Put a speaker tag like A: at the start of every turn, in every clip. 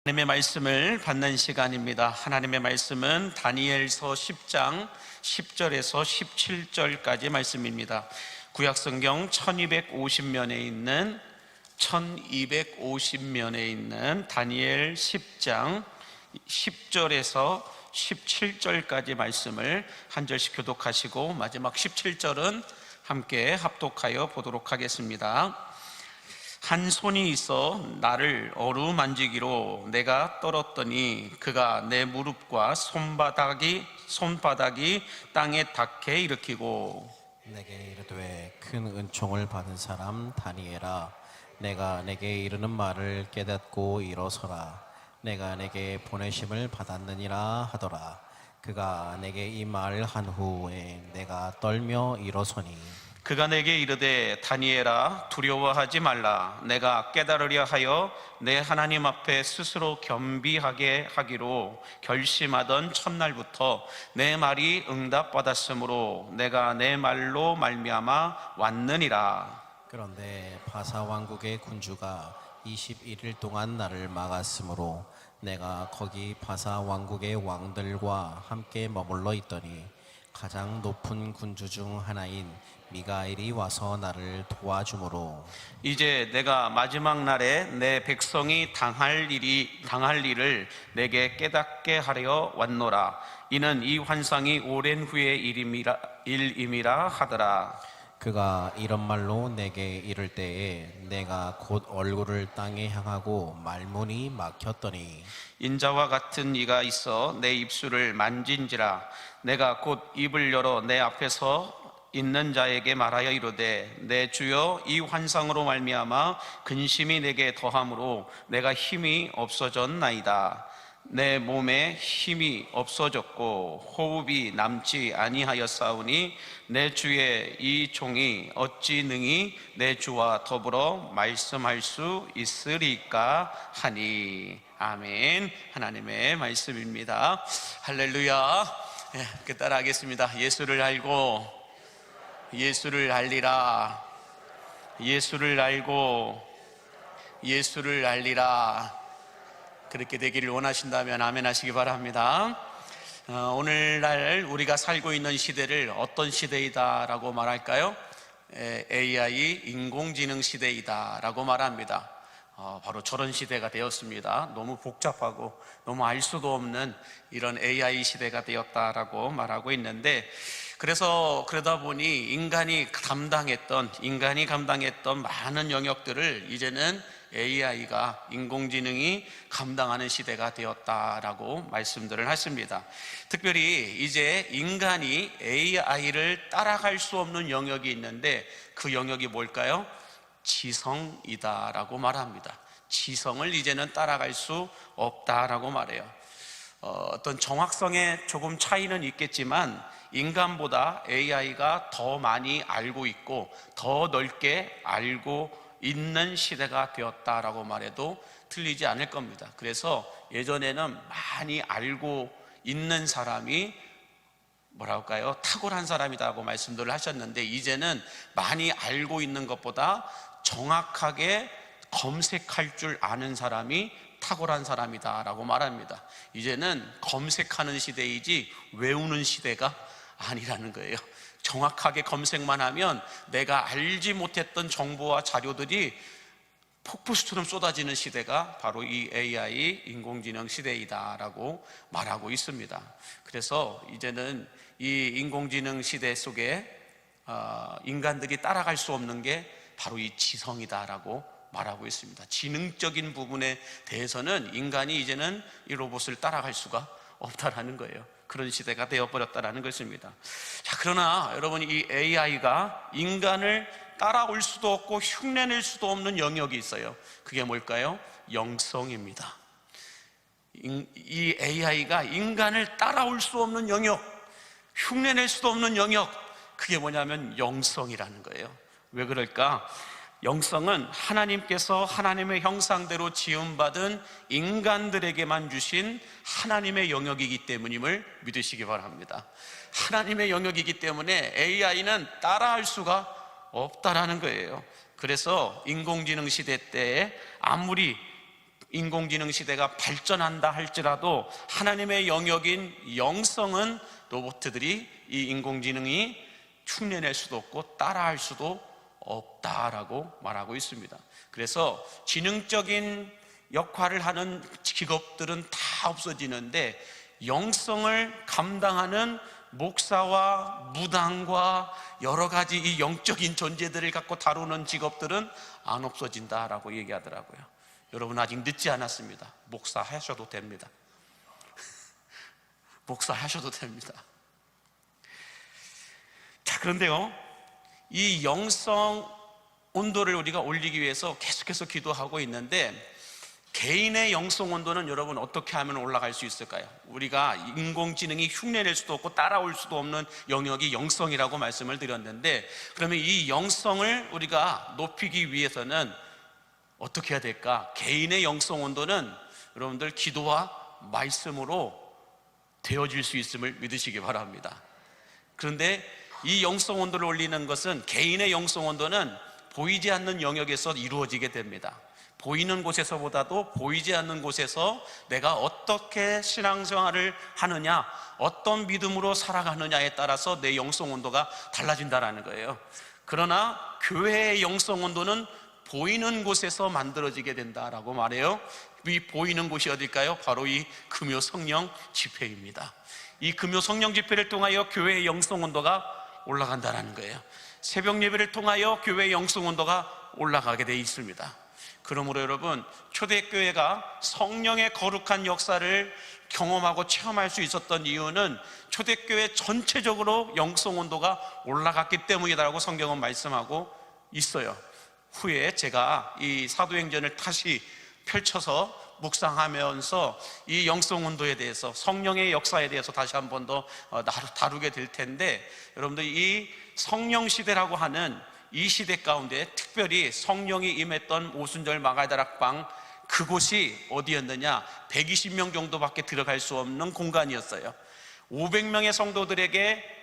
A: 하나님의 말씀을 받는 시간입니다. 하나님의 말씀은 다니엘서 10장 10절에서 17절까지 말씀입니다. 구약성경 1250면에 있는 다니엘 10장 10절에서 17절까지 말씀을 한 절씩 교독하시고 마지막 17절은 함께 합독하여 보도록 하겠습니다. 한 손이 있어 나를 어루만지기로 내가 떨었더니 그가 내 무릎과 손바닥이 땅에 닿게 일으키고
B: 내게 이르되 큰 은총을 받은 사람 다니엘아, 내가 내게 이르는 말을 깨닫고 일어서라. 내가 내게 보내심을 받았느니라 하더라. 그가 내게 이 말을 한 후에 내가 떨며 일어서니
A: 그가 내게 이르되 다니엘아, 두려워하지 말라. 내가 깨달으려 하여 내 하나님 앞에 스스로 겸비하게 하기로 결심하던 첫날부터 내 말이 응답받았으므로 내가 내 말로 말미암아 왔느니라.
B: 그런데 바사 왕국의 군주가 21일 동안 나를 막았으므로 내가 거기 바사 왕국의 왕들과 함께 머물러 있더니 가장 높은 군주 중 하나인 미가엘이 와서 나를 도와주므로
A: 이제 내가 마지막 날에 내 백성이 당할 일을 내게 깨닫게 하려 왔노라. 이는 이 환상이 오랜 후의 일임이라 하더라.
B: 그가 이런 말로 내게 이를 때에 내가 곧 얼굴을 땅에 향하고 말문이 막혔더니
A: 인자와 같은 이가 있어 내 입술을 만진지라. 내가 곧 입을 열어 내 앞에서 있는 자에게 말하여 이르되 내 주여, 이 환상으로 말미암아 근심이 내게 더함으로 내가 힘이 없어졌나이다. 내 몸에 힘이 없어졌고 호흡이 남지 아니하였사오니 내 주의 이 종이 어찌 능히 내 주와 더불어 말씀할 수 있으리까 하니. 아멘. 하나님의 말씀입니다. 할렐루야. 따라하겠습니다. 예수를 알고 예수를 알리라. 예수를 알고 예수를 알리라. 그렇게 되기를 원하신다면 아멘 하시기 바랍니다. 오늘날 우리가 살고 있는 시대를 어떤 시대이다라고 말할까요? AI, 인공지능 시대이다라고 말합니다. 바로 저런 시대가 되었습니다. 너무 복잡하고 너무 알 수도 없는 이런 AI 시대가 되었다라고 말하고 있는데, 그래서 그러다 보니 인간이 감당했던 많은 영역들을 이제는 AI가, 인공지능이 감당하는 시대가 되었다라고 말씀들을 하십니다. 특별히 이제 인간이 AI를 따라갈 수 없는 영역이 있는데 그 영역이 뭘까요? 지성이다라고 말합니다. 지성을 이제는 따라갈 수 없다라고 말해요. 어떤 정확성에 조금 차이는 있겠지만 인간보다 AI가 더 많이 알고 있고 더 넓게 알고 있는 시대가 되었다라고 말해도 틀리지 않을 겁니다. 그래서 예전에는 많이 알고 있는 사람이 뭐랄까요? 탁월한 사람이라고 말씀들을 하셨는데, 이제는 많이 알고 있는 것보다 정확하게 검색할 줄 아는 사람이 탁월한 사람이다라고 말합니다. 이제는 검색하는 시대이지 외우는 시대가 아니라는 거예요. 정확하게 검색만 하면 내가 알지 못했던 정보와 자료들이 폭포수처럼 쏟아지는 시대가 바로 이 AI, 인공지능 시대이다라고 말하고 있습니다. 그래서 이제는 이 인공지능 시대 속에 인간들이 따라갈 수 없는 게 바로 이 지성이다라고 말하고 있습니다. 지능적인 부분에 대해서는 인간이 이제는 이 로봇을 따라갈 수가 없다라는 거예요. 그런 시대가 되어버렸다라는 것입니다. 자, 그러나 여러분, 이 AI가 인간을 따라올 수도 없고 흉내낼 수도 없는 영역이 있어요. 그게 뭘까요? 영성입니다. 이 AI가 인간을 따라올 수 없는 영역, 흉내낼 수도 없는 영역, 그게 뭐냐면 영성이라는 거예요. 왜 그럴까? 영성은 하나님께서 하나님의 형상대로 지음받은 인간들에게만 주신 하나님의 영역이기 때문임을 믿으시기 바랍니다. 하나님의 영역이기 때문에 AI는 따라할 수가 없다라는 거예요. 그래서 인공지능 시대 때에 아무리 인공지능 시대가 발전한다 할지라도 하나님의 영역인 영성은 로봇들이 이 인공지능이 흉내낼 수도 없고 따라할 수도 없다라고 말하고 있습니다. 그래서 지능적인 역할을 하는 직업들은 다 없어지는데 영성을 감당하는 목사와 무당과 여러 가지 이 영적인 존재들을 갖고 다루는 직업들은 안 없어진다라고 얘기하더라고요. 여러분 아직 늦지 않았습니다. 목사 하셔도 됩니다. 목사 하셔도 됩니다. 자, 그런데요, 이 영성 온도를 우리가 올리기 위해서 계속해서 기도하고 있는데, 개인의 영성 온도는 여러분 어떻게 하면 올라갈 수 있을까요? 우리가 인공지능이 흉내낼 수도 없고 따라올 수도 없는 영역이 영성이라고 말씀을 드렸는데, 그러면 이 영성을 우리가 높이기 위해서는 어떻게 해야 될까? 개인의 영성 온도는 여러분들 기도와 말씀으로 되어질 수 있음을 믿으시기 바랍니다. 그런데 이 영성 온도를 올리는 것은, 개인의 영성 온도는 보이지 않는 영역에서 이루어지게 됩니다. 보이는 곳에서보다도 보이지 않는 곳에서 내가 어떻게 신앙생활을 하느냐, 어떤 믿음으로 살아가느냐에 따라서 내 영성 온도가 달라진다는 거예요. 그러나 교회의 영성 온도는 보이는 곳에서 만들어지게 된다라고 말해요. 이 보이는 곳이 어딜까요? 바로 이 금요 성령 집회입니다. 이 금요 성령 집회를 통하여 교회의 영성 온도가 올라간다는 거예요. 새벽 예배를 통하여 교회의 영성 온도가 올라가게 되어 있습니다. 그러므로 여러분, 초대교회가 성령의 거룩한 역사를 경험하고 체험할 수 있었던 이유는 초대교회 전체적으로 영성 온도가 올라갔기 때문이라고 성경은 말씀하고 있어요. 후에 제가 이 사도행전을 다시 펼쳐서 묵상하면서 이 영성 온도에 대해서, 성령의 역사에 대해서 다시 한 번 더 다루게 될 텐데, 여러분들 이 성령 시대라고 하는 이 시대 가운데 특별히 성령이 임했던 오순절 마가다락방, 그곳이 어디였느냐? 120명 정도밖에 들어갈 수 없는 공간이었어요. 500명의 성도들에게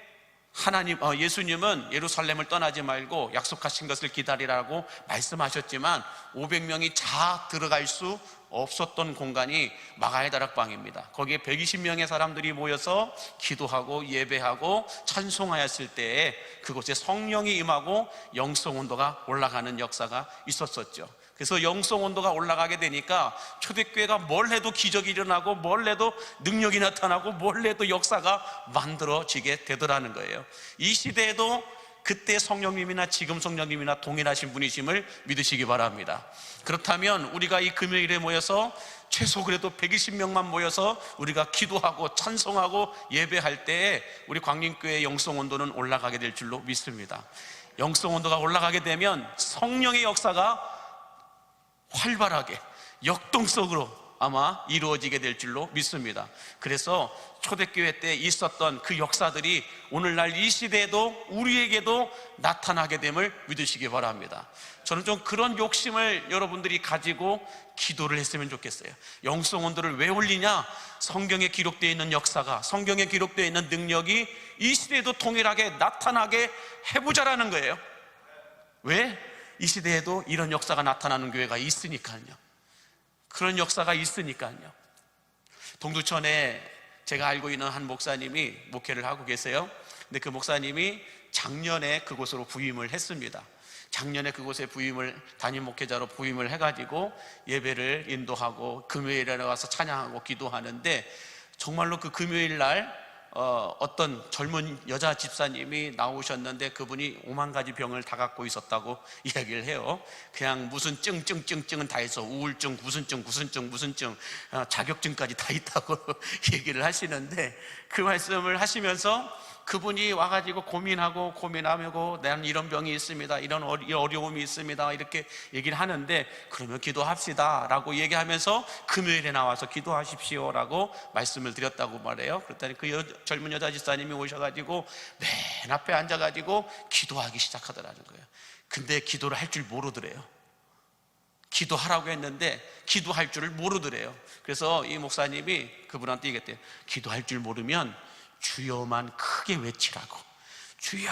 A: 예수님은 예루살렘을 떠나지 말고 약속하신 것을 기다리라고 말씀하셨지만 500명이 다 들어갈 수 없었던 공간이 마가의 다락방입니다. 거기에 120명의 사람들이 모여서 기도하고 예배하고 찬송하였을 때에 그곳에 성령이 임하고 영성 온도가 올라가는 역사가 있었었죠. 그래서 영성 온도가 올라가게 되니까 초대교회가 뭘 해도 기적이 일어나고, 뭘 해도 능력이 나타나고, 뭘 해도 역사가 만들어지게 되더라는 거예요. 이 시대에도 그때 성령님이나 지금 성령님이나 동일하신 분이심을 믿으시기 바랍니다. 그렇다면 우리가 이 금요일에 모여서 최소 그래도 120명만 모여서 우리가 기도하고 찬송하고 예배할 때에 우리 광림교회의 영성 온도는 올라가게 될 줄로 믿습니다. 영성 온도가 올라가게 되면 성령의 역사가 활발하게 역동적으로 아마 이루어지게 될 줄로 믿습니다. 그래서 초대교회 때 있었던 그 역사들이 오늘날 이 시대에도 우리에게도 나타나게 됨을 믿으시기 바랍니다. 저는 좀 그런 욕심을 여러분들이 가지고 기도를 했으면 좋겠어요. 영성 온도를 왜 올리냐? 성경에 기록되어 있는 역사가, 성경에 기록되어 있는 능력이 이 시대에도 동일하게 나타나게 해보자라는 거예요. 왜? 이 시대에도 이런 역사가 나타나는 교회가 있으니까요. 그런 역사가 있으니까요. 동두천에 제가 알고 있는 한 목사님이 목회를 하고 계세요. 근데 그 목사님이 작년에 그곳으로 부임을 했습니다. 작년에 그곳에 담임 목회자로 부임을 해가지고 예배를 인도하고 금요일에 와서 찬양하고 기도하는데, 정말로 그 금요일 날 어떤 젊은 여자 집사님이 나오셨는데 그분이 5만 가지 병을 다 갖고 있었다고 이야기를 해요. 그냥 무슨 증은 다 있어. 우울증, 무슨 자격증까지 다 있다고 얘기를 하시는데, 그 말씀을 하시면서 그분이 와가지고 고민하고 나는 이런 병이 있습니다, 이런 어려움이 있습니다, 이렇게 얘기를 하는데, 그러면 기도합시다 라고 얘기하면서 금요일에 나와서 기도하십시오 라고 말씀을 드렸다고 말해요. 그랬더니 그 젊은 여자 집사님이 오셔가지고 맨 앞에 앉아가지고 기도하기 시작하더라는 거예요. 근데 기도를 할 줄 모르더래요. 기도하라고 했는데 기도할 줄을 모르더래요. 그래서 이 목사님이 그분한테 얘기했대요. 기도할 줄 모르면 주여만 크게 외치라고. 주여,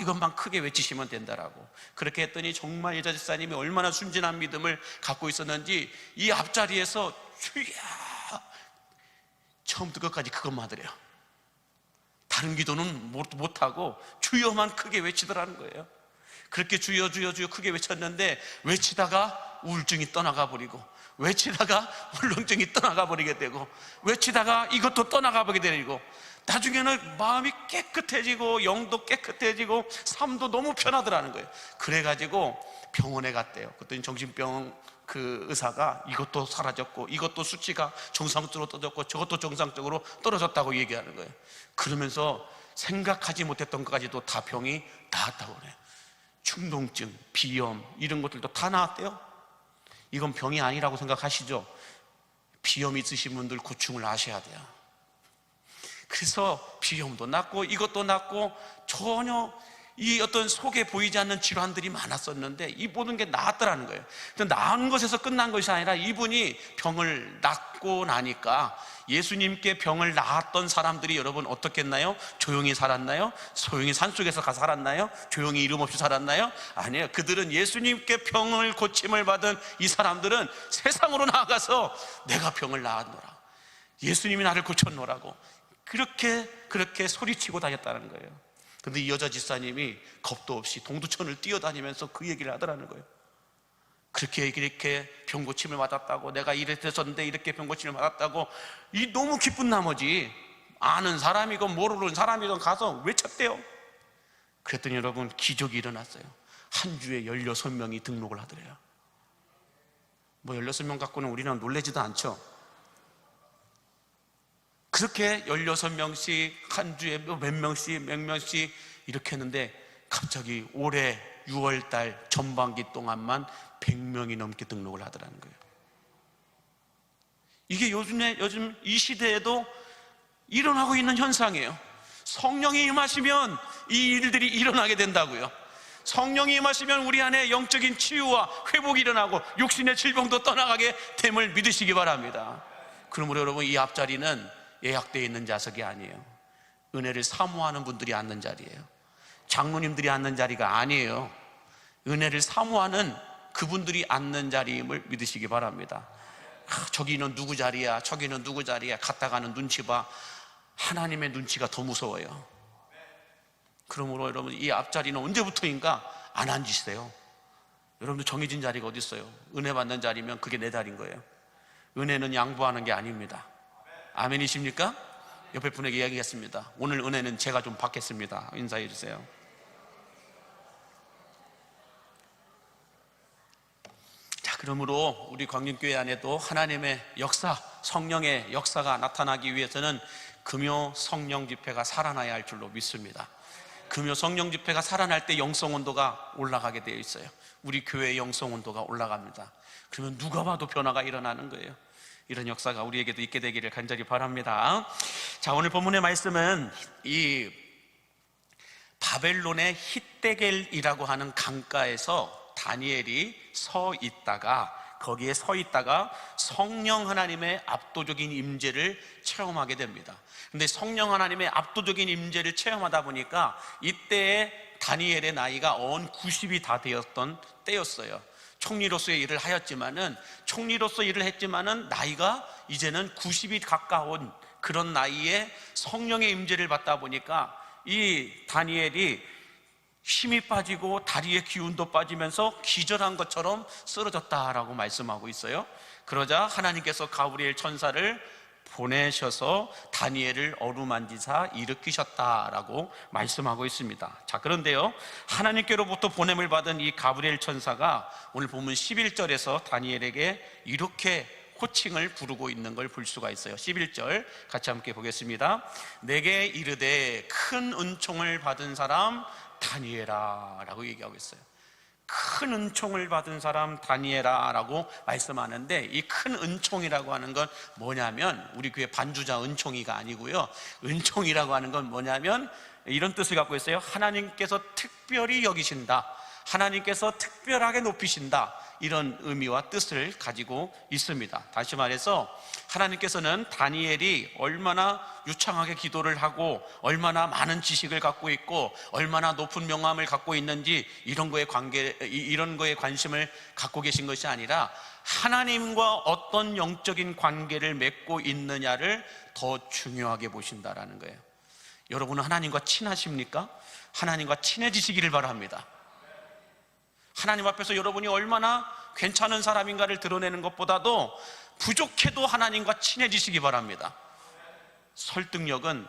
A: 이것만 크게 외치시면 된다라고. 그렇게 했더니 정말 여자 집사님이 얼마나 순진한 믿음을 갖고 있었는지 이 앞자리에서 주여, 처음부터 끝까지 그것만 하더래요. 다른 기도는 못하고 주여만 크게 외치더라는 거예요. 그렇게 주여 주여 주여 크게 외쳤는데, 외치다가 우울증이 떠나가 버리고, 외치다가 울렁증이 떠나가 버리게 되고, 외치다가 이것도 떠나가 버리게 되고, 나중에는 마음이 깨끗해지고 영도 깨끗해지고 삶도 너무 편하더라는 거예요. 그래가지고 병원에 갔대요. 그랬더니 정신병 그 의사가 이것도 사라졌고 이것도 수치가 정상적으로 떨어졌고 저것도 정상적으로 떨어졌다고 얘기하는 거예요. 그러면서 생각하지 못했던 것까지도 다 병이 나았다고 그래요. 충동증, 비염 이런 것들도 다 나았대요. 이건 병이 아니라고 생각하시죠? 비염 있으신 분들 고충을 아셔야 돼요. 그래서 비염도 낫고 이것도 낫고 전혀 이 어떤 속에 보이지 않는 질환들이 많았었는데 이 모든 게 나았더라는 거예요. 나은 것에서 끝난 것이 아니라 이분이 병을 낫고 나니까, 예수님께 병을 낳았던 사람들이 여러분 어떻게 했나요? 조용히 살았나요? 조용히 산속에서 가서 살았나요? 조용히 이름 없이 살았나요? 아니에요. 그들은 예수님께 병을 고침을 받은 이 사람들은 세상으로 나아가서 내가 병을 낳았노라, 예수님이 나를 고쳤노라고 그렇게 소리치고 다녔다는 거예요. 근데 이 여자 집사님이 겁도 없이 동두천을 뛰어다니면서 그 얘기를 하더라는 거예요. 그렇게 병고침을 받았다고, 내가 이랬었는데 이렇게 병고침을 받았다고, 이 너무 기쁜 나머지 아는 사람이건 모르는 사람이건 가서 외쳤대요. 그랬더니 여러분 기적이 일어났어요. 한 주에 16명이 등록을 하더래요. 뭐 16명 갖고는 우리는 놀라지도 않죠. 그렇게 16명씩 한 주에 몇 명씩 이렇게 했는데, 갑자기 올해 6월달 전반기 동안만 100명이 넘게 등록을 하더라는 거예요. 이게 요즘 이 시대에도 일어나고 있는 현상이에요. 성령이 임하시면 이 일들이 일어나게 된다고요. 성령이 임하시면 우리 안에 영적인 치유와 회복이 일어나고 육신의 질병도 떠나가게 됨을 믿으시기 바랍니다. 그러므로 여러분, 이 앞자리는 예약되어 있는 좌석이 아니에요. 은혜를 사모하는 분들이 앉는 자리예요. 장로님들이 앉는 자리가 아니에요. 은혜를 사모하는 그분들이 앉는 자리임을 믿으시기 바랍니다. 저기는 누구 자리야, 저기는 누구 자리야, 갔다 가는 눈치 봐. 하나님의 눈치가 더 무서워요. 그러므로 여러분, 이 앞자리는 언제부터인가 안 앉으세요. 여러분들 정해진 자리가 어디 있어요? 은혜 받는 자리면 그게 내 자리인 거예요. 은혜는 양보하는 게 아닙니다. 아멘이십니까? 옆에 분에게 이야기했습니다. 오늘 은혜는 제가 좀 받겠습니다. 인사해 주세요. 자, 그러므로 우리 광림교회 안에도 하나님의 역사, 성령의 역사가 나타나기 위해서는 금요 성령 집회가 살아나야 할 줄로 믿습니다. 금요 성령 집회가 살아날 때 영성 온도가 올라가게 되어 있어요. 우리 교회의 영성 온도가 올라갑니다. 그러면 누가 봐도 변화가 일어나는 거예요. 이런 역사가 우리에게도 있게 되기를 간절히 바랍니다. 자, 오늘 본문의 말씀은 이 바벨론의 hitdegel이라고 하는 강가에서 다니엘이 거기에 서 있다가 성령 하나님의 압도적인 임재를 체험하게 됩니다. 근데 성령 하나님의 압도적인 임재를 체험하다 보니까 이때에 다니엘의 나이가 언 90이 다 되었던 때였어요. 총리로서의 일을 했지만은 나이가 이제는 90이 가까운 그런 나이에 성령의 임재를 받다 보니까 이 다니엘이 힘이 빠지고 다리의 기운도 빠지면서 기절한 것처럼 쓰러졌다라고 말씀하고 있어요. 그러자 하나님께서 가브리엘 천사를 보내셔서 다니엘을 어루만지사 일으키셨다라고 말씀하고 있습니다. 자, 그런데요, 하나님께로부터 보냄을 받은 이 가브리엘 천사가 오늘 본문 11절에서 다니엘에게 이렇게 호칭을 부르고 있는 걸 볼 수가 있어요. 11절 같이 함께 보겠습니다. 내게 이르되 큰 은총을 받은 사람 다니엘아 라고 얘기하고 있어요. 큰 은총을 받은 사람 다니엘아 라고 말씀하는데, 이 큰 은총이라고 하는 건 뭐냐면, 우리 교회 반주자 은총이가 아니고요, 은총이라고 하는 건 뭐냐면 이런 뜻을 갖고 있어요. 하나님께서 특별히 여기신다, 하나님께서 특별하게 높이신다, 이런 의미와 뜻을 가지고 있습니다. 다시 말해서 하나님께서는 다니엘이 얼마나 유창하게 기도를 하고 얼마나 많은 지식을 갖고 있고 얼마나 높은 명함을 갖고 있는지 이런 거에 관심을 갖고 계신 것이 아니라 하나님과 어떤 영적인 관계를 맺고 있느냐를 더 중요하게 보신다라는 거예요. 여러분은 하나님과 친하십니까? 하나님과 친해지시기를 바랍니다. 하나님 앞에서 여러분이 얼마나 괜찮은 사람인가를 드러내는 것보다도 부족해도 하나님과 친해지시기 바랍니다. 설득력은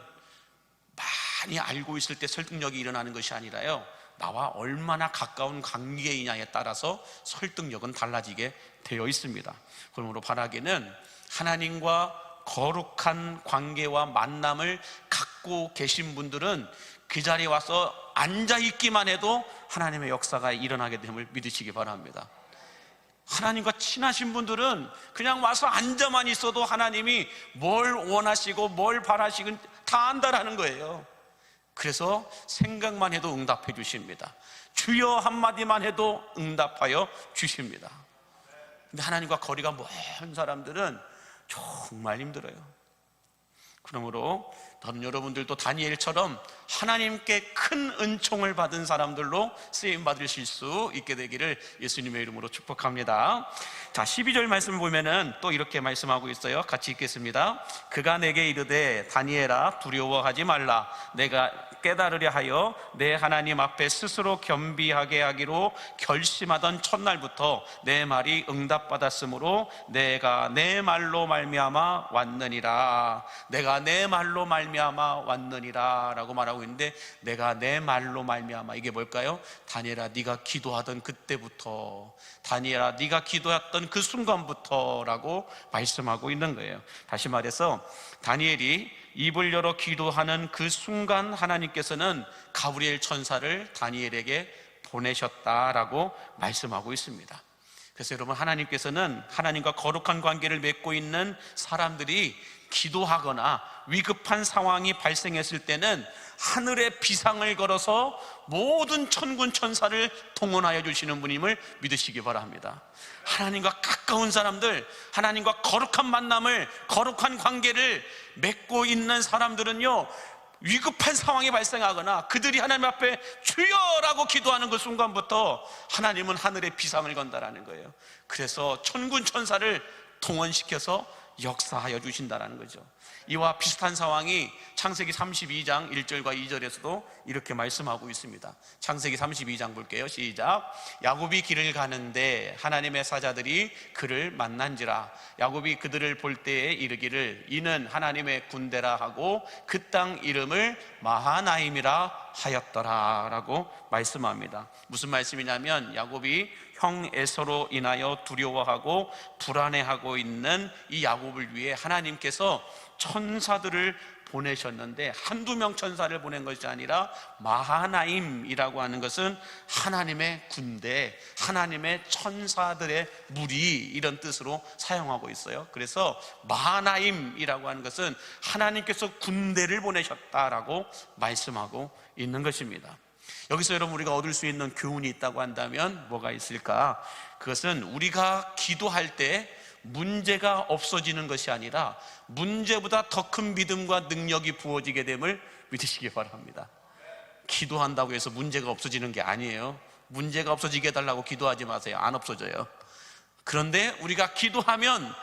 A: 많이 알고 있을 때 설득력이 일어나는 것이 아니라요, 나와 얼마나 가까운 관계이냐에 따라서 설득력은 달라지게 되어 있습니다. 그러므로 바라기는 하나님과 거룩한 관계와 만남을 갖고 계신 분들은 그 자리에 와서 앉아있기만 해도 하나님의 역사가 일어나게 됨을 믿으시기 바랍니다. 하나님과 친하신 분들은 그냥 와서 앉아만 있어도 하나님이 뭘 원하시고 뭘 바라시고 다 안다라는 거예요. 그래서 생각만 해도 응답해 주십니다. 주여 한마디만 해도 응답하여 주십니다. 근데 하나님과 거리가 먼 사람들은 정말 힘들어요. 그러므로 다른 여러분들도 다니엘처럼 하나님께 큰 은총을 받은 사람들로 쓰임 받으실 수 있게 되기를 예수님의 이름으로 축복합니다. 자, 12절 말씀을 보면은 또 이렇게 말씀하고 있어요. 같이 읽겠습니다. 그가 내게 이르되 다니엘아 두려워하지 말라. 내가 깨달으려 하여 내 하나님 앞에 스스로 겸비하게 하기로 결심하던 첫날부터 내 말이 응답받았으므로 내가 내 말로 말미암아 왔느니라. 내가 내 말로 말미암아 왔느니라 라고 말하고 있는데, 내가 내 말로 말미암아, 이게 뭘까요? 다니엘아 네가 기도하던 그때부터, 다니엘아 네가 기도했던 그 순간부터 라고 말씀하고 있는 거예요. 다시 말해서 다니엘이 입을 열어 기도하는 그 순간 하나님께서는 가브리엘 천사를 다니엘에게 보내셨다라고 말씀하고 있습니다. 그래서 여러분, 하나님께서는 하나님과 거룩한 관계를 맺고 있는 사람들이 기도하거나 위급한 상황이 발생했을 때는 하늘의 비상을 걸어서 모든 천군 천사를 동원하여 주시는 분임을 믿으시기 바랍니다. 하나님과 가까운 사람들, 하나님과 거룩한 만남을, 거룩한 관계를 맺고 있는 사람들은요, 위급한 상황이 발생하거나 그들이 하나님 앞에 주여라고 기도하는 그 순간부터 하나님은 하늘의 비상을 건다라는 거예요. 그래서 천군 천사를 동원시켜서 역사하여 주신다는 거죠. 이와 비슷한 상황이 창세기 32장 1절과 2절에서도 이렇게 말씀하고 있습니다. 창세기 32장 볼게요. 시작. 야곱이 길을 가는데 하나님의 사자들이 그를 만난지라. 야곱이 그들을 볼 때에 이르기를 이는 하나님의 군대라 하고 그 땅 이름을 마하나임이라 하였더라 라고 말씀합니다. 무슨 말씀이냐면, 야곱이 형 에서로 인하여 두려워하고 불안해하고 있는 이 야곱을 위해 하나님께서 천사들을 보내셨는데, 한두 명 천사를 보낸 것이 아니라 마하나임이라고 하는 것은 하나님의 군대, 하나님의 천사들의 무리, 이런 뜻으로 사용하고 있어요. 그래서 마하나임이라고 하는 것은 하나님께서 군대를 보내셨다라고 말씀하고 있는 것입니다. 여기서 여러분, 우리가 얻을 수 있는 교훈이 있다고 한다면 뭐가 있을까? 그것은 우리가 기도할 때 문제가 없어지는 것이 아니라 문제보다 더 큰 믿음과 능력이 부어지게 됨을 믿으시기 바랍니다. 기도한다고 해서 문제가 없어지는 게 아니에요. 문제가 없어지게 해달라고 기도하지 마세요. 안 없어져요. 그런데 우리가 기도하면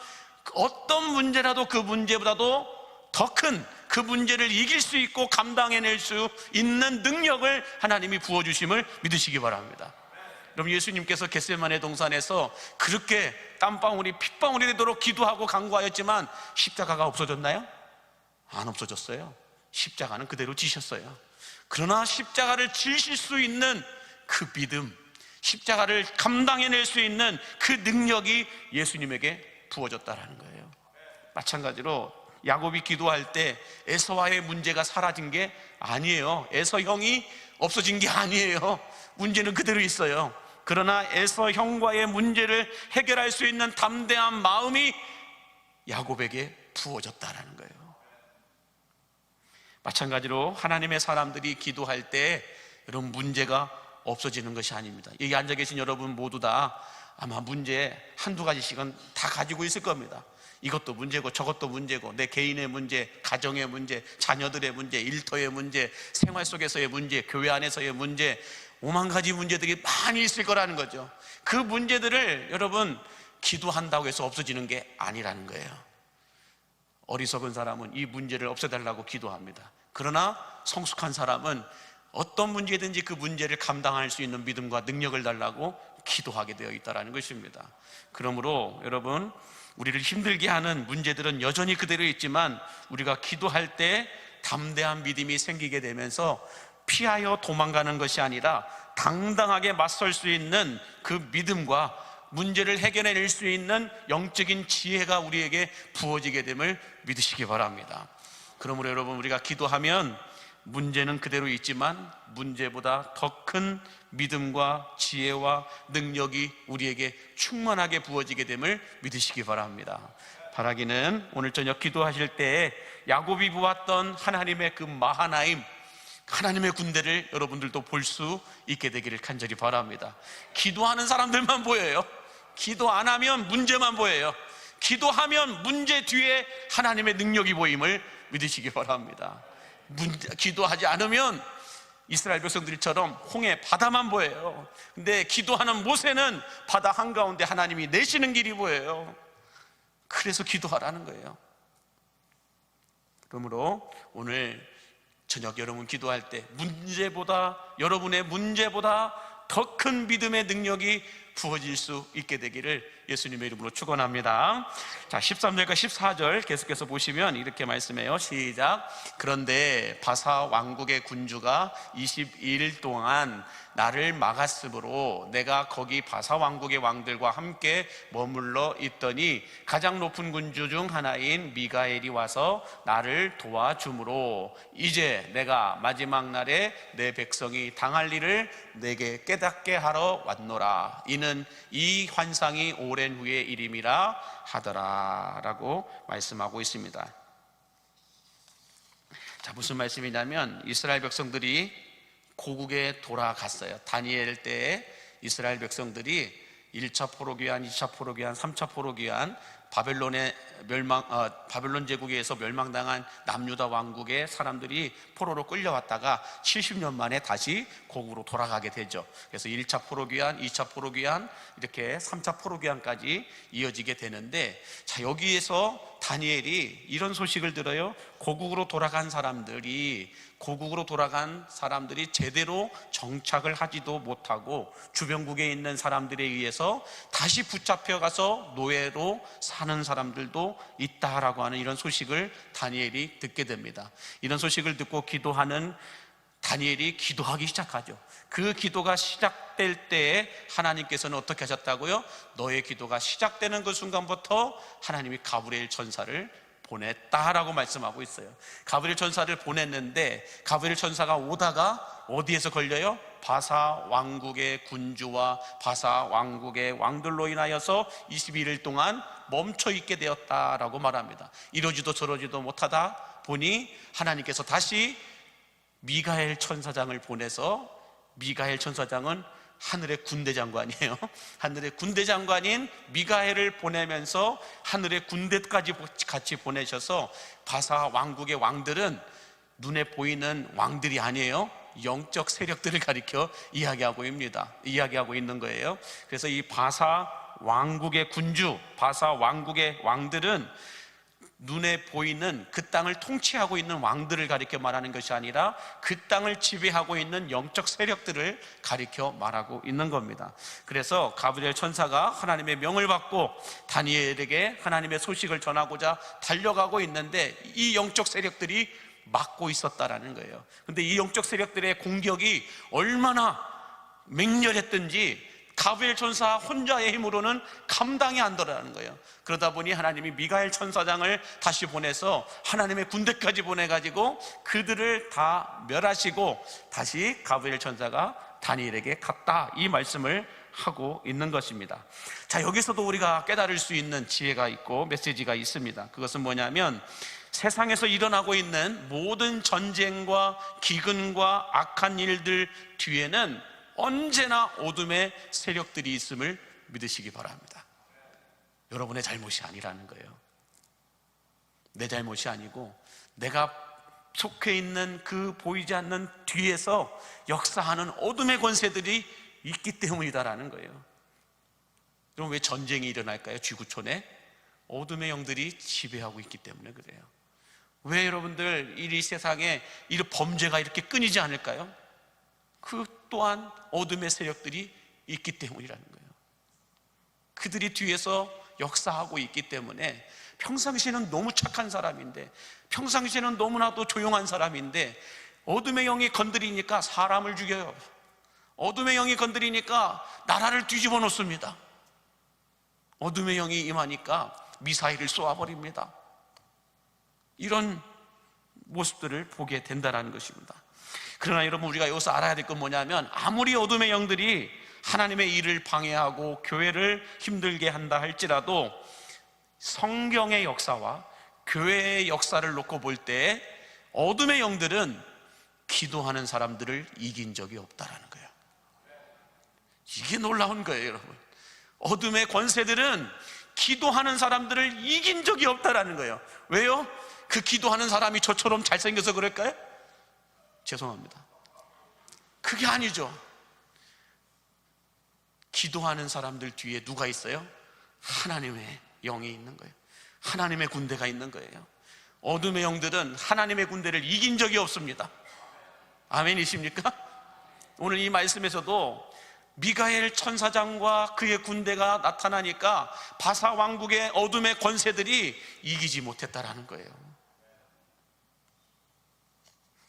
A: 어떤 문제라도 그 문제보다도 더 큰 그 문제를 이길 수 있고 감당해낼 수 있는 능력을 하나님이 부어주심을 믿으시기 바랍니다. 그럼 예수님께서 겟세마네 동산에서 그렇게 땀방울이 핏방울이 되도록 기도하고 간구하였지만 십자가가 없어졌나요? 안 없어졌어요. 십자가는 그대로 지셨어요. 그러나 십자가를 지실 수 있는 그 믿음, 십자가를 감당해낼 수 있는 그 능력이 예수님에게 부어졌다라는 거예요. 마찬가지로 야곱이 기도할 때 에서와의 문제가 사라진 게 아니에요. 에서 형이 없어진 게 아니에요. 문제는 그대로 있어요. 그러나 에서 형과의 문제를 해결할 수 있는 담대한 마음이 야곱에게 부어졌다라는 거예요. 마찬가지로 하나님의 사람들이 기도할 때 여러분, 문제가 없어지는 것이 아닙니다. 여기 앉아 계신 여러분 모두 다 아마 문제 한두 가지씩은 다 가지고 있을 겁니다. 이것도 문제고 저것도 문제고, 내 개인의 문제, 가정의 문제, 자녀들의 문제, 일터의 문제, 생활 속에서의 문제, 교회 안에서의 문제, 오만 가지 문제들이 많이 있을 거라는 거죠. 그 문제들을 여러분 기도한다고 해서 없어지는 게 아니라는 거예요. 어리석은 사람은 이 문제를 없애달라고 기도합니다. 그러나 성숙한 사람은 어떤 문제든지 그 문제를 감당할 수 있는 믿음과 능력을 달라고 기도하게 되어 있다는 것입니다. 그러므로 여러분, 우리를 힘들게 하는 문제들은 여전히 그대로 있지만 우리가 기도할 때 담대한 믿음이 생기게 되면서 피하여 도망가는 것이 아니라 당당하게 맞설 수 있는 그 믿음과 문제를 해결해낼 수 있는 영적인 지혜가 우리에게 부어지게 됨을 믿으시기 바랍니다. 그러므로 여러분, 우리가 기도하면 문제는 그대로 있지만 문제보다 더 큰 믿음과 지혜와 능력이 우리에게 충만하게 부어지게 됨을 믿으시기 바랍니다. 바라기는 오늘 저녁 기도하실 때에 야곱이 보았던 하나님의 그 마하나임, 하나님의 군대를 여러분들도 볼 수 있게 되기를 간절히 바랍니다. 기도하는 사람들만 보여요. 기도 안 하면 문제만 보여요. 기도하면 문제 뒤에 하나님의 능력이 보임을 믿으시기 바랍니다. 기도하지 않으면 이스라엘 백성들처럼 홍해 바다만 보여요. 근데 기도하는 모세는 바다 한가운데 하나님이 내시는 길이 보여요. 그래서 기도하라는 거예요. 그러므로 오늘 저녁 여러분 기도할 때 여러분의 문제보다 더 큰 믿음의 능력이 부어질 수 있게 되기를 예수님의 이름으로 축원합니다. 자, 13절과 14절 계속해서 보시면 이렇게 말씀해요. 시작. 그런데 바사 왕국의 군주가 22일 동안 나를 막았으므로 내가 거기 바사 왕국의 왕들과 함께 머물러 있더니 가장 높은 군주 중 하나인 미가엘이 와서 나를 도와주므로 이제 내가 마지막 날에 내 백성이 당할 일을 내게 깨닫게 하러 왔노라. 이는 이 환상이 오랜 후의 일임이라 하더라 라고 말씀하고 있습니다. 자, 무슨 말씀이냐면 이스라엘 백성들이 고국에 돌아갔어요. 다니엘 때에 이스라엘 백성들이 1차 포로기한, 2차 포로기한, 3차 포로기한 바벨론 제국에서 멸망당한 남유다 왕국의 사람들이 포로로 끌려왔다가 70년 만에 다시 고국으로 돌아가게 되죠. 그래서 1차 포로기한, 2차 포로기한, 이렇게 3차 포로기한까지 이어지게 되는데, 자, 여기에서 다니엘이 이런 소식을 들어요. 고국으로 돌아간 사람들이 제대로 정착을 하지도 못하고 주변국에 있는 사람들에 의해서 다시 붙잡혀가서 노예로 사는 사람들도 있다라고 하는 이런 소식을 다니엘이 듣게 됩니다. 이런 소식을 듣고 기도하는 다니엘이 기도하기 시작하죠. 그 기도가 시작될 때에 하나님께서는 어떻게 하셨다고요? 너의 기도가 시작되는 그 순간부터 하나님이 가브리엘 천사를 보냈다라고 말씀하고 있어요. 가브리엘 천사를 보냈는데 가브리엘 천사가 오다가 어디에서 걸려요? 바사 왕국의 군주와 바사 왕국의 왕들로 인하여서 21일 동안 멈춰 있게 되었다라고 말합니다. 이러지도 저러지도 못하다 보니 하나님께서 다시 미가엘 천사장을 보내서, 미가엘 천사장은 하늘의 군대 장관이에요. 하늘의 군대 장관인 미가엘을 보내면서 하늘의 군대까지 같이 보내셔서 바사 왕국의 왕들은 눈에 보이는 왕들이 아니에요. 영적 세력들을 가리켜 이야기하고 있는 거예요. 그래서 이 바사 왕국의 군주, 바사 왕국의 왕들은 눈에 보이는 그 땅을 통치하고 있는 왕들을 가리켜 말하는 것이 아니라 그 땅을 지배하고 있는 영적 세력들을 가리켜 말하고 있는 겁니다. 그래서 가브리엘 천사가 하나님의 명을 받고 다니엘에게 하나님의 소식을 전하고자 달려가고 있는데 이 영적 세력들이 막고 있었다라는 거예요. 근데 이 영적 세력들의 공격이 얼마나 맹렬했든지 가브리엘 천사 혼자의 힘으로는 감당이 안 되라는 거예요. 그러다 보니 하나님이 미가엘 천사장을 다시 보내서 하나님의 군대까지 보내가지고 그들을 다 멸하시고 다시 가브리엘 천사가 다니엘에게 갔다, 이 말씀을 하고 있는 것입니다. 자, 여기서도 우리가 깨달을 수 있는 지혜가 있고 메시지가 있습니다. 그것은 뭐냐면 세상에서 일어나고 있는 모든 전쟁과 기근과 악한 일들 뒤에는 언제나 어둠의 세력들이 있음을 믿으시기 바랍니다. 여러분의 잘못이 아니라는 거예요. 내 잘못이 아니고 내가 속해 있는 그 보이지 않는 뒤에서 역사하는 어둠의 권세들이 있기 때문이다라는 거예요. 그럼 왜 전쟁이 일어날까요? 지구촌에 어둠의 영들이 지배하고 있기 때문에 그래요. 왜 여러분들 이 세상에 이런 범죄가 이렇게 끊이지 않을까요? 그 또한 어둠의 세력들이 있기 때문이라는 거예요. 그들이 뒤에서 역사하고 있기 때문에 평상시에는 너무 착한 사람인데, 평상시에는 너무나도 조용한 사람인데 어둠의 영이 건드리니까 사람을 죽여요. 어둠의 영이 건드리니까 나라를 뒤집어 놓습니다. 어둠의 영이 임하니까 미사일을 쏘아버립니다. 이런 모습들을 보게 된다는 것입니다. 그러나 여러분, 우리가 여기서 알아야 될 건 뭐냐면, 아무리 어둠의 영들이 하나님의 일을 방해하고 교회를 힘들게 한다 할지라도 성경의 역사와 교회의 역사를 놓고 볼 때 어둠의 영들은 기도하는 사람들을 이긴 적이 없다라는 거예요. 이게 놀라운 거예요, 여러분. 어둠의 권세들은 기도하는 사람들을 이긴 적이 없다라는 거예요. 왜요? 그 기도하는 사람이 저처럼 잘생겨서 그럴까요? 죄송합니다. 그게 아니죠. 기도하는 사람들 뒤에 누가 있어요? 하나님의 영이 있는 거예요. 하나님의 군대가 있는 거예요. 어둠의 영들은 하나님의 군대를 이긴 적이 없습니다. 아멘이십니까? 오늘 이 말씀에서도 미가엘 천사장과 그의 군대가 나타나니까 바사 왕국의 어둠의 권세들이 이기지 못했다라는 거예요.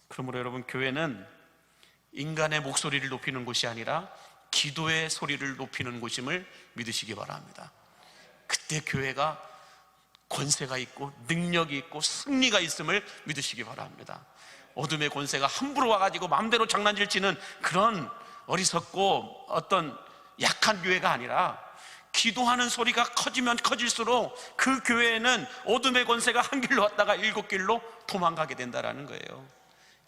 A: 그러므로 여러분, 교회는 인간의 목소리를 높이는 곳이 아니라 기도의 소리를 높이는 곳임을 믿으시기 바랍니다. 그때 교회가 권세가 있고 능력이 있고 승리가 있음을 믿으시기 바랍니다. 어둠의 권세가 함부로 와가지고 마음대로 장난질치는 그런 어리석고 어떤 약한 교회가 아니라, 기도하는 소리가 커지면 커질수록 그 교회에는 어둠의 권세가 한 길로 왔다가 7길로 도망가게 된다는 거예요.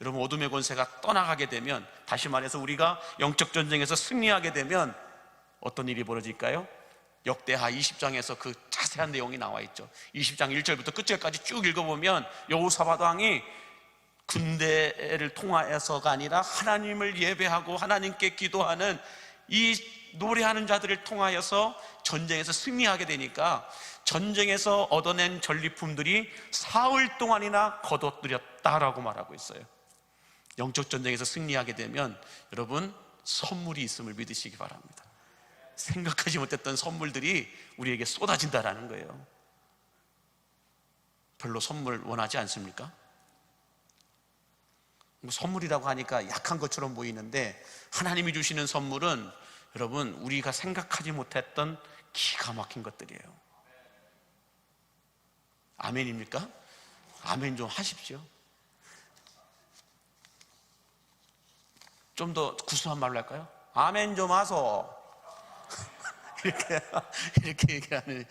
A: 여러분, 어둠의 권세가 떠나가게 되면, 다시 말해서 우리가 영적 전쟁에서 승리하게 되면 어떤 일이 벌어질까요? 역대하 20장에서 그 자세한 내용이 나와 있죠. 20장 1절부터 끝절까지 쭉 읽어보면 여호사밧 왕이 군대를 통하여서가 아니라 하나님을 예배하고 하나님께 기도하는 이 노래하는 자들을 통하여서 전쟁에서 승리하게 되니까 전쟁에서 얻어낸 전리품들이 사흘 동안이나 거둬들였다라고 말하고 있어요. 영적 전쟁에서 승리하게 되면 여러분, 선물이 있음을 믿으시기 바랍니다. 생각하지 못했던 선물들이 우리에게 쏟아진다라는 거예요. 별로 선물 원하지 않습니까? 선물이라고 하니까 약한 것처럼 보이는데, 하나님이 주시는 선물은 여러분, 우리가 생각하지 못했던 기가 막힌 것들이에요. 아멘입니까? 아멘 좀 하십시오. 좀 더 구수한 말로 할까요? 아멘 좀 하소. 이렇게 얘기하는.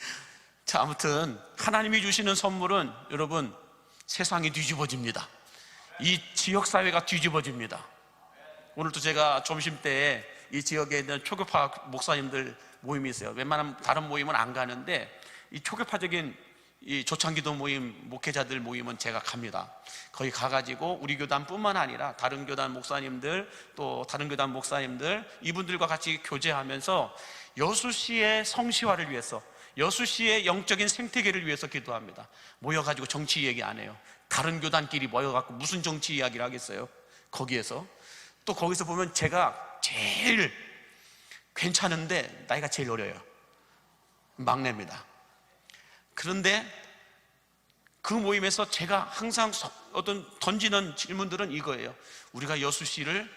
A: 자, 아무튼 하나님이 주시는 선물은 여러분, 세상이 뒤집어집니다. 이 지역사회가 뒤집어집니다. 오늘도 제가 점심때에 이 지역에 있는 초교파 목사님들 모임이 있어요. 웬만하면 다른 모임은 안 가는데 이 초교파적인 이 조창기도 모임, 목회자들 모임은 제가 갑니다. 거기 가가지고 우리 교단뿐만 아니라 다른 교단 목사님들, 또 다른 교단 목사님들, 이분들과 같이 교제하면서 여수시의 성시화를 위해서, 여수시의 영적인 생태계를 위해서 기도합니다. 모여가지고 정치 얘기 안 해요. 다른 교단끼리 모여갖고 무슨 정치 이야기를 하겠어요? 거기에서 또 거기서 보면 제가 제일 괜찮은데 나이가 제일 어려요. 막내입니다. 그런데 그 모임에서 제가 항상 어떤 던지는 질문들은 이거예요. 우리가 여수시를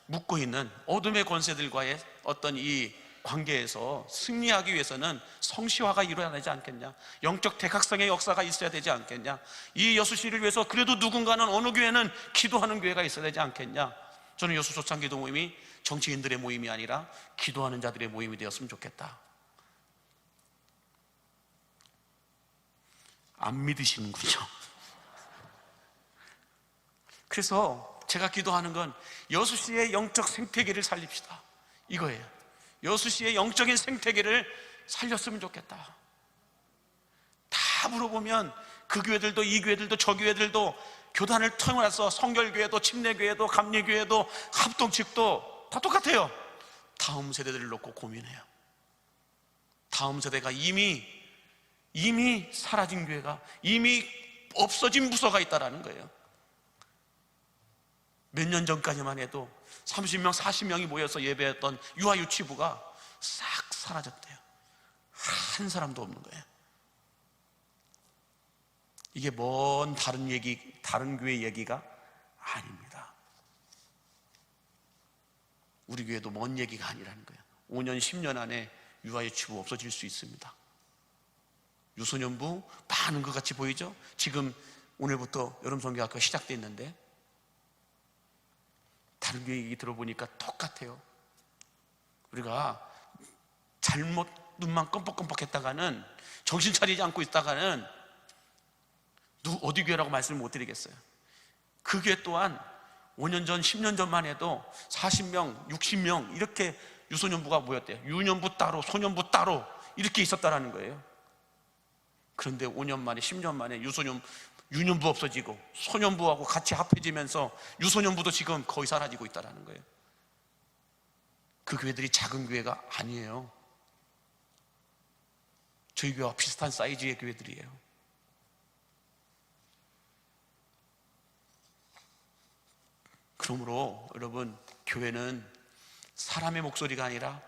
A: 묶고 있는 어둠의 권세들과의 어떤 이 관계에서 승리하기 위해서는 성시화가 이루어야 되지 않겠냐, 영적 대각성의 역사가 있어야 되지 않겠냐, 이 여수시를 위해서 그래도 누군가는, 어느 교회는 기도하는 교회가 있어야 되지 않겠냐. 저는 여수 조창기도 모임이 정치인들의 모임이 아니라 기도하는 자들의 모임이 되었으면 좋겠다. 안 믿으시는군요. 그래서 제가 기도하는 건 여수 씨의 영적 생태계를 살립시다, 이거예요. 여수 씨의 영적인 생태계를 살렸으면 좋겠다. 다 물어보면 그 교회들도 이 교회들도 저 교회들도 교단을 통해서 성결교회도 침례교회도 감리교회도 합동측도 다 똑같아요. 다음 세대들을 놓고 고민해요. 다음 세대가 이미 사라진 교회가, 이미 없어진 부서가 있다는 거예요. 몇 년 전까지만 해도 30명, 40명이 모여서 예배했던 유아유치부가 싹 사라졌대요. 한 사람도 없는 거예요. 이게 먼 다른 교회 얘기가 아닙니다. 우리 교회도 먼 얘기가 아니라는 거예요. 5년, 10년 안에 유아유치부 없어질 수 있습니다. 유소년부 많은 것 같이 보이죠? 지금 오늘부터 여름성경학교가 시작됐는데 다른 교회 얘기 들어보니까 똑같아요. 우리가 잘못 눈만 껌뻑껌뻑 했다가는, 정신 차리지 않고 있다가는 어디 교회라고 말씀을 못 드리겠어요. 그 교회 또한 5년 전, 10년 전만 해도 40명, 60명 이렇게 유소년부가 모였대요. 유년부 따로, 소년부 따로 이렇게 있었다라는 거예요. 그런데 5년 만에, 10년 만에 유년부 없어지고 소년부하고 같이 합해지면서 유소년부도 지금 거의 사라지고 있다는 거예요. 그 교회들이 작은 교회가 아니에요. 저희 교회와 비슷한 사이즈의 교회들이에요. 그러므로 여러분, 교회는 사람의 목소리가 아니라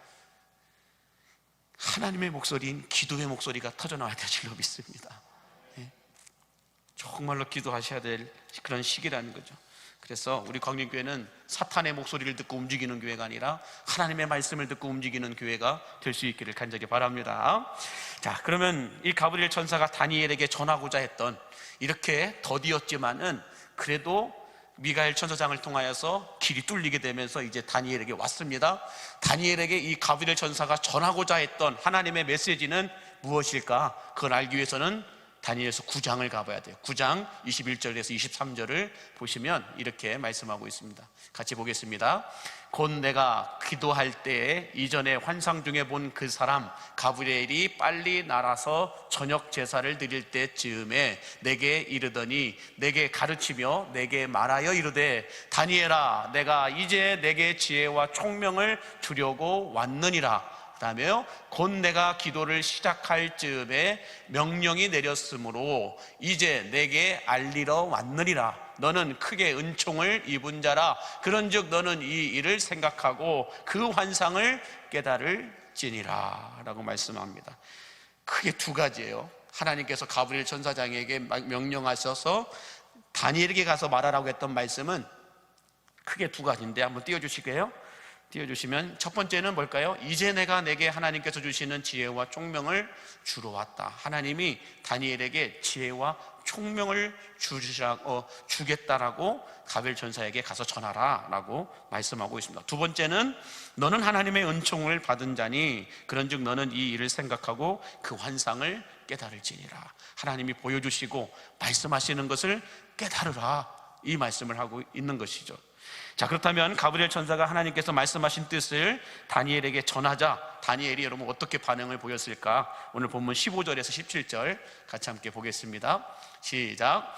A: 하나님의 목소리인 기도의 목소리가 터져나와야 될 줄로 믿습니다. 정말로 기도하셔야 될 그런 시기라는 거죠. 그래서 우리 광림교회는 사탄의 목소리를 듣고 움직이는 교회가 아니라 하나님의 말씀을 듣고 움직이는 교회가 될 수 있기를 간절히 바랍니다. 자, 그러면 이 가브리엘 천사가 다니엘에게 전하고자 했던, 이렇게 더디었지만은 그래도 미가엘 천사장을 통하여서 길이 뚫리게 되면서 이제 다니엘에게 왔습니다. 다니엘에게 이 가브리엘 천사가 전하고자 했던 하나님의 메시지는 무엇일까? 그걸 알기 위해서는 다니엘서 9장을 가봐야 돼요. 9장 21절에서 23절을 보시면 이렇게 말씀하고 있습니다. 같이 보겠습니다. 곧 내가 기도할 때에 이전에 환상 중에 본 그 사람 가브리엘이 빨리 날아서 저녁 제사를 드릴 때쯤에 내게 이르더니, 내게 가르치며 내게 말하여 이르되, 다니엘아, 내가 이제 내게 지혜와 총명을 주려고 왔느니라. 그다음에요, 곧 내가 기도를 시작할 즈음에 명령이 내렸으므로 이제 내게 알리러 왔느니라. 너는 크게 은총을 입은 자라. 그런즉 너는 이 일을 생각하고 그 환상을 깨달을지니라 라고 말씀합니다. 크게 두 가지예요. 하나님께서 가브리엘 천사장에게 명령하셔서 다니엘에게 가서 말하라고 했던 말씀은 크게 두 가지인데, 한번 띄워주시게요. 띄워주시면, 첫 번째는 뭘까요? 이제 내가 내게 하나님께서 주시는 지혜와 총명을 주러 왔다. 하나님이 다니엘에게 지혜와 총명을 주겠다라고 가브리엘 천사에게 가서 전하라 라고 말씀하고 있습니다. 두 번째는, 너는 하나님의 은총을 받은 자니 그런즉 너는 이 일을 생각하고 그 환상을 깨달을지니라. 하나님이 보여주시고 말씀하시는 것을 깨달으라, 이 말씀을 하고 있는 것이죠. 자, 그렇다면 가브리엘 천사가 하나님께서 말씀하신 뜻을 다니엘에게 전하자 다니엘이 여러분 어떻게 반응을 보였을까? 오늘 본문 15절에서 17절 같이 함께 보겠습니다. 시작.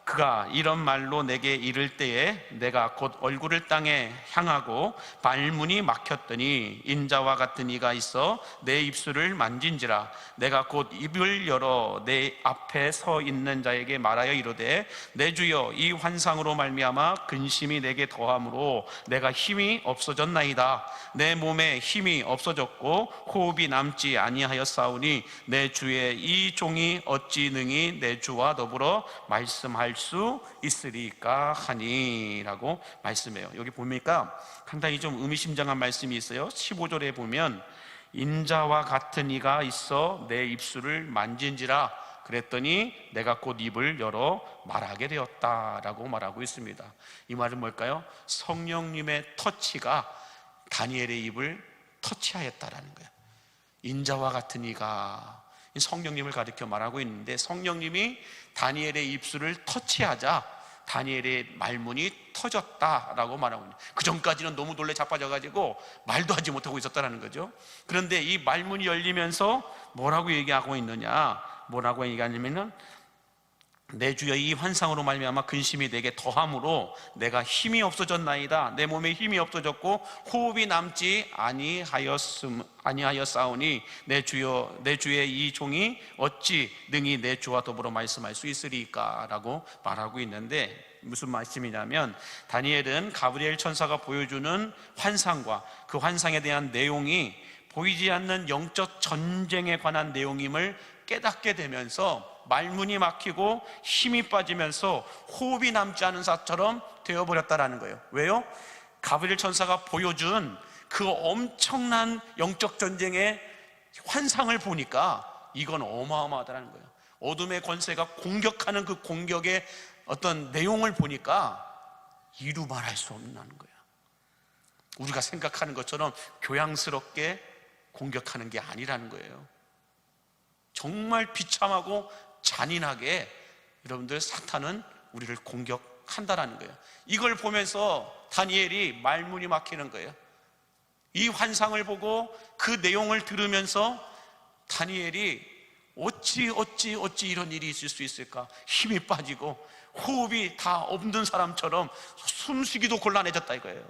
A: 그가 이런 말로 내게 이를 때에 내가 곧 얼굴을 땅에 향하고 발문이 막혔더니 인자와 같은 이가 있어 내 입술을 만진지라. 내가 곧 입을 열어 내 앞에 서 있는 자에게 말하여 이르되, 내 주여, 이 환상으로 말미암아 근심이 내게 더함으로 내가 힘이 없어졌나이다. 내 몸에 힘이 없어졌고 호흡이 남지 아니하였사오니 내 주의 이 종이 어찌 능히 내 주와 더불어 말씀할 수 있으리까 하니 라고 말씀해요. 여기 보니까 상당히 좀 의미심장한 말씀이 있어요. 15절에 보면 인자와 같은 이가 있어 내 입술을 만진지라. 그랬더니 내가 곧 입을 열어 말하게 되었다라고 말하고 있습니다. 이 말은 뭘까요? 성령님의 터치가 다니엘의 입을 터치하였다라는 거예요. 인자와 같은 이가 성령님을 가리켜 말하고 있는데, 성령님이 다니엘의 입술을 터치하자 다니엘의 말문이 터졌다라고 말하고 있는, 그 전까지는 너무 놀래 자빠져가지고 말도 하지 못하고 있었다는 거죠. 그런데 이 말문이 열리면서 뭐라고 얘기하고 있느냐, 뭐라고 얘기하냐면은 내 주여 이 환상으로 말미암아 근심이 내게 더함으로 내가 힘이 없어졌나이다. 내 몸에 힘이 없어졌고 호흡이 남지 아니하였사오니 내 주여 내 주의 이 종이 어찌 능히 내 주와 더불어 말씀할 수 있으리까 라고 말하고 있는데, 무슨 말씀이냐면 다니엘은 가브리엘 천사가 보여주는 환상과 그 환상에 대한 내용이 보이지 않는 영적 전쟁에 관한 내용임을 깨닫게 되면서 말문이 막히고 힘이 빠지면서 호흡이 남지 않은 사처럼 되어버렸다는 거예요. 왜요? 가브리엘 천사가 보여준 그 엄청난 영적 전쟁의 환상을 보니까 이건 어마어마하다는 거예요. 어둠의 권세가 공격하는 그 공격의 어떤 내용을 보니까 이루 말할 수 없는 거예요. 우리가 생각하는 것처럼 교양스럽게 공격하는 게 아니라는 거예요. 정말 비참하고 잔인하게 여러분들 사탄은 우리를 공격한다라는 거예요. 이걸 보면서 다니엘이 말문이 막히는 거예요. 이 환상을 보고 그 내용을 들으면서 다니엘이 어찌 이런 일이 있을 수 있을까? 힘이 빠지고 호흡이 다 없는 사람처럼 숨쉬기도 곤란해졌다 이거예요.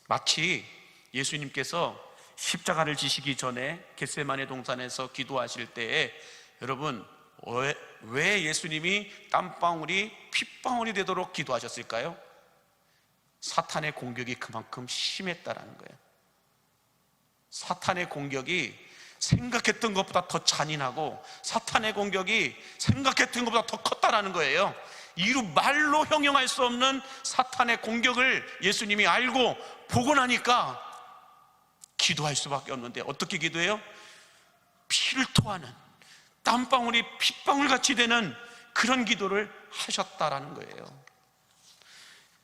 A: 마치 예수님께서 십자가를 지시기 전에 겟세마네 동산에서 기도하실 때에 여러분 왜 예수님이 땀방울이 핏방울이 되도록 기도하셨을까요? 사탄의 공격이 그만큼 심했다라는 거예요. 사탄의 공격이 생각했던 것보다 더 잔인하고 사탄의 공격이 생각했던 것보다 더 컸다라는 거예요. 이루 말로 형용할 수 없는 사탄의 공격을 예수님이 알고 보고 나니까 기도할 수밖에 없는데 어떻게 기도해요? 피를 토하는, 땀방울이 핏방울같이 되는 그런 기도를 하셨다라는 거예요.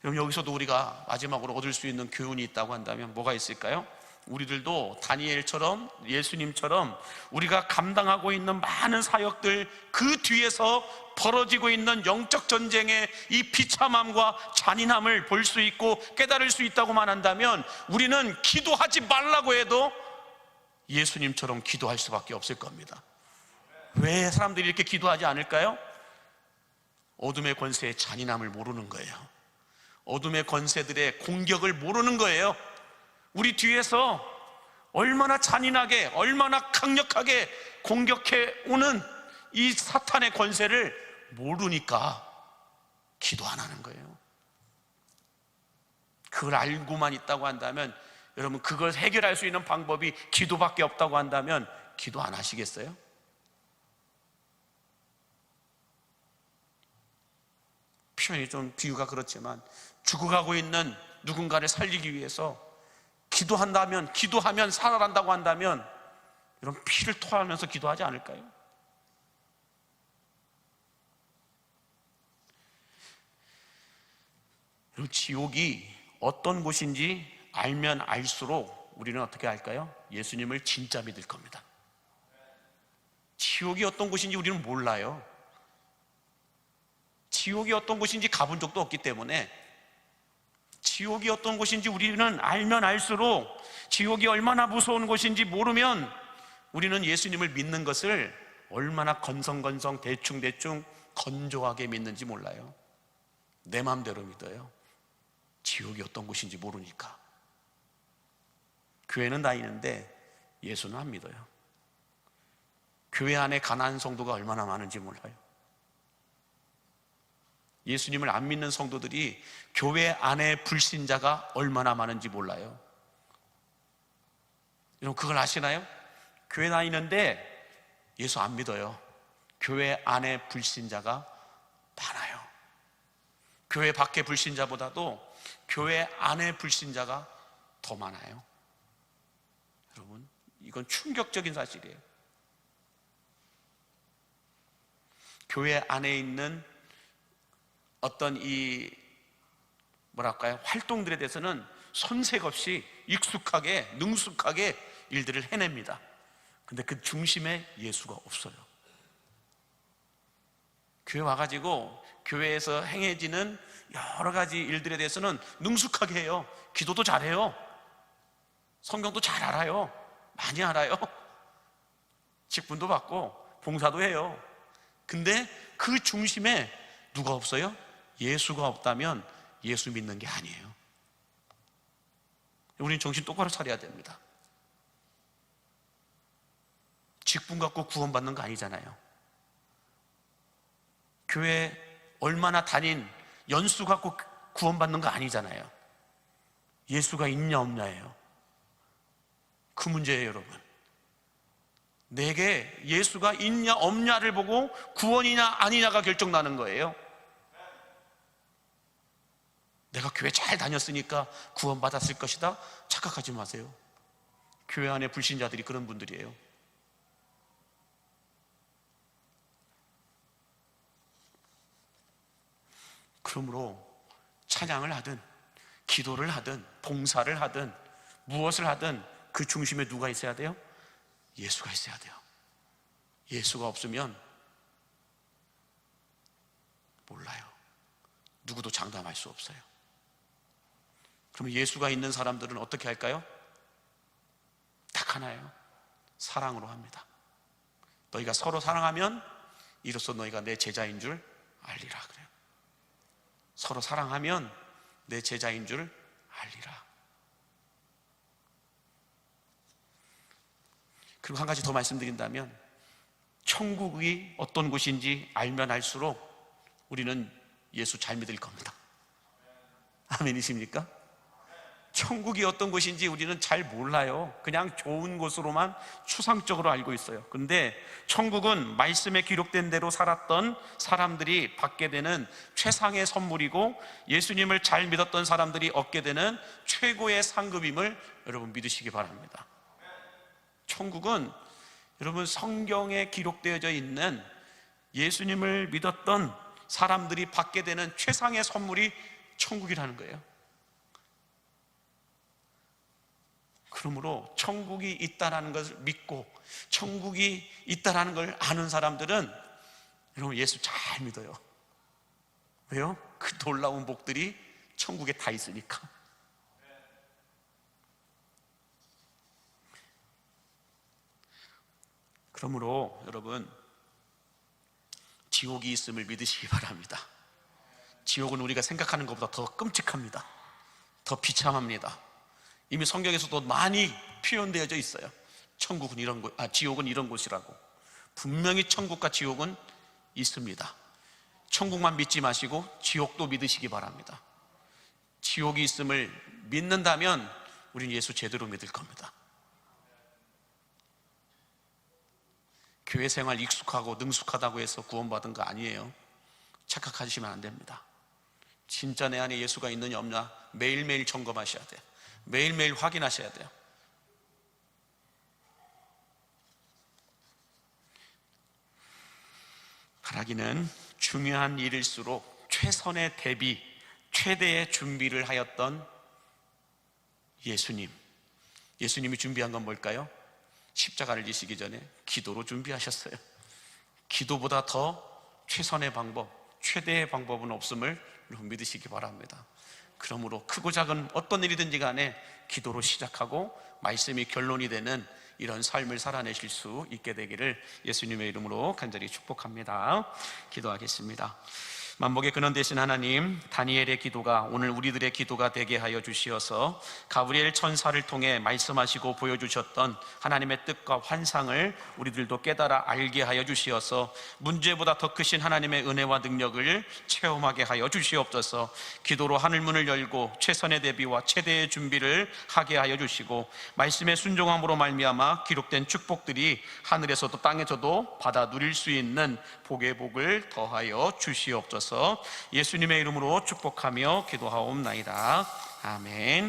A: 그럼 여기서도 우리가 마지막으로 얻을 수 있는 교훈이 있다고 한다면 뭐가 있을까요? 우리들도 다니엘처럼 예수님처럼 우리가 감당하고 있는 많은 사역들 그 뒤에서 벌어지고 있는 영적 전쟁의 이 비참함과 잔인함을 볼 수 있고 깨달을 수 있다고만 한다면 우리는 기도하지 말라고 해도 예수님처럼 기도할 수밖에 없을 겁니다. 왜 사람들이 이렇게 기도하지 않을까요? 어둠의 권세의 잔인함을 모르는 거예요. 어둠의 권세들의 공격을 모르는 거예요. 우리 뒤에서 얼마나 잔인하게 얼마나 강력하게 공격해 오는 이 사탄의 권세를 모르니까 기도 안 하는 거예요. 그걸 알고만 있다고 한다면, 여러분 그걸 해결할 수 있는 방법이 기도밖에 없다고 한다면 기도 안 하시겠어요? 표현이 좀 비유가 그렇지만 죽어가고 있는 누군가를 살리기 위해서 기도하면 살아난다고 한다면 이런 피를 토하면서 기도하지 않을까요? 그리고 지옥이 어떤 곳인지 알면 알수록 우리는 어떻게 할까요? 예수님을 진짜 믿을 겁니다. 지옥이 어떤 곳인지 우리는 몰라요. 지옥이 어떤 곳인지 가본 적도 없기 때문에 지옥이 어떤 곳인지 우리는 알면 알수록, 지옥이 얼마나 무서운 곳인지 모르면 우리는 예수님을 믿는 것을 얼마나 건성건성 대충대충 건조하게 믿는지 몰라요. 내 마음대로 믿어요. 지옥이 어떤 곳인지 모르니까. 교회는 다니는데 예수는 안 믿어요. 교회 안에 가난한 성도가 얼마나 많은지 몰라요. 예수님을 안 믿는 성도들이 교회 안에 불신자가 얼마나 많은지 몰라요. 여러분 그걸 아시나요? 교회 다니는데 예수 안 믿어요. 교회 안에 불신자가 많아요. 교회 밖의 불신자보다도 교회 안에 불신자가 더 많아요. 여러분 이건 충격적인 사실이에요. 교회 안에 있는 어떤 이 활동들에 대해서는 손색 없이 익숙하게 능숙하게 일들을 해냅니다. 근데 그 중심에 예수가 없어요. 교회 와가지고 교회에서 행해지는 여러 가지 일들에 대해서는 능숙하게 해요. 기도도 잘해요. 성경도 잘 알아요. 많이 알아요. 직분도 받고 봉사도 해요. 근데 그 중심에 누가 없어요? 예수가 없다면 예수 믿는 게 아니에요. 우리는 정신 똑바로 차려야 됩니다. 직분 갖고 구원받는 거 아니잖아요. 교회 얼마나 다닌 연수 갖고 구원받는 거 아니잖아요. 예수가 있냐 없냐예요. 그 문제예요, 여러분. 내게 예수가 있냐 없냐를 보고 구원이냐 아니냐가 결정나는 거예요. 내가 교회 잘 다녔으니까 구원받았을 것이다 착각하지 마세요. 교회 안에 불신자들이 그런 분들이에요. 그러므로 찬양을 하든 기도를 하든 봉사를 하든 무엇을 하든 그 중심에 누가 있어야 돼요? 예수가 있어야 돼요. 예수가 없으면 몰라요. 누구도 장담할 수 없어요. 그러면 예수가 있는 사람들은 어떻게 할까요? 딱 하나예요. 사랑으로 합니다. 너희가 서로 사랑하면 이로써 너희가 내 제자인 줄 알리라 그래요. 서로 사랑하면 내 제자인 줄 알리라. 그리고 한 가지 더 말씀드린다면 천국이 어떤 곳인지 알면 알수록 우리는 예수 잘 믿을 겁니다. 아멘이십니까? 천국이 어떤 곳인지 우리는 잘 몰라요. 그냥 좋은 곳으로만 추상적으로 알고 있어요. 그런데 천국은 말씀에 기록된 대로 살았던 사람들이 받게 되는 최상의 선물이고 예수님을 잘 믿었던 사람들이 얻게 되는 최고의 상급임을 여러분 믿으시기 바랍니다. 천국은 여러분 성경에 기록되어져 있는 예수님을 믿었던 사람들이 받게 되는 최상의 선물이 천국이라는 거예요. 그러므로 천국이 있다는 것을 믿고 천국이 있다는 걸 아는 사람들은 여러분 예수 잘 믿어요. 왜요? 그 놀라운 복들이 천국에 다 있으니까. 그러므로 여러분 지옥이 있음을 믿으시기 바랍니다. 지옥은 우리가 생각하는 것보다 더 끔찍합니다. 더 비참합니다. 이미 성경에서도 많이 표현되어져 있어요. 천국은 이런 곳, 지옥은 이런 곳이라고. 분명히 천국과 지옥은 있습니다. 천국만 믿지 마시고 지옥도 믿으시기 바랍니다. 지옥이 있음을 믿는다면 우리는 예수 제대로 믿을 겁니다. 교회 생활 익숙하고 능숙하다고 해서 구원받은 거 아니에요. 착각하시면 안 됩니다. 진짜 내 안에 예수가 있느냐 없냐 매일매일 점검하셔야 돼요. 매일매일 확인하셔야 돼요. 바라기는 중요한 일일수록 최선의 대비, 최대의 준비를 하였던 예수님이 준비한 건 뭘까요? 십자가를 지시기 전에 기도로 준비하셨어요. 기도보다 더 최선의 방법, 최대의 방법은 없음을 믿으시기 바랍니다. 그러므로 크고 작은 어떤 일이든지 간에 기도로 시작하고 말씀이 결론이 되는 이런 삶을 살아내실 수 있게 되기를 예수님의 이름으로 간절히 축복합니다. 기도하겠습니다. 만복의 근원 되신 하나님, 다니엘의 기도가 오늘 우리들의 기도가 되게 하여 주시어서 가브리엘 천사를 통해 말씀하시고 보여주셨던 하나님의 뜻과 환상을 우리들도 깨달아 알게 하여 주시어서 문제보다 더 크신 하나님의 은혜와 능력을 체험하게 하여 주시옵소서. 기도로 하늘문을 열고 최선의 대비와 최대의 준비를 하게 하여 주시고 말씀의 순종함으로 말미암아 기록된 축복들이 하늘에서도 땅에서도 받아 누릴 수 있는 복의 복을 더하여 주시옵소서. 예수님의 이름으로 축복하며 기도하옵나이다. 아멘.